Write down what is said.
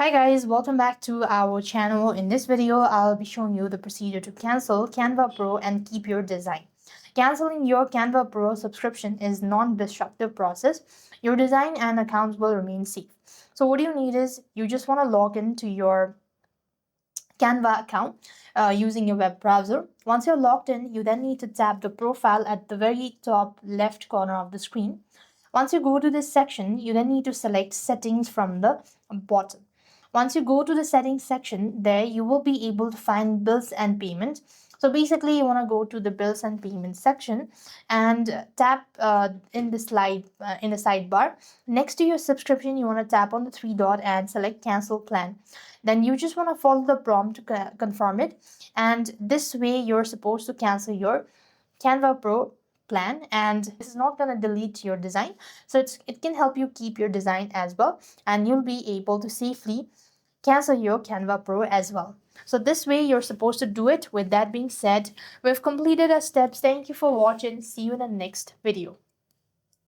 Hi guys, welcome back to our channel. In this video, I'll be showing you the procedure to cancel Canva Pro and keep your design. Canceling your Canva Pro subscription is non-destructive process. Your design and accounts will remain safe. So what you need is you just want to log into your Canva account using your web browser. Once you're logged in, you then need to tap the profile at the very top left corner of the screen. Once you go to this section, you then need to select settings from the bottom. Once you go to the settings section, there you will be able to find bills and payment. So basically, you want to go to the bills and payment section and tap in the sidebar. Next to your subscription, you want to tap on the three dot and select cancel plan. Then you just want to follow the prompt to confirm it, and this way you're supposed to cancel your Canva Pro plan, and this is not going to delete your design, so it can help you keep your design as well, and you'll be able to safely cancel your Canva Pro as well. So this way you're supposed to do it. With that being said, we've completed our steps. Thank you for watching. See you in the next video.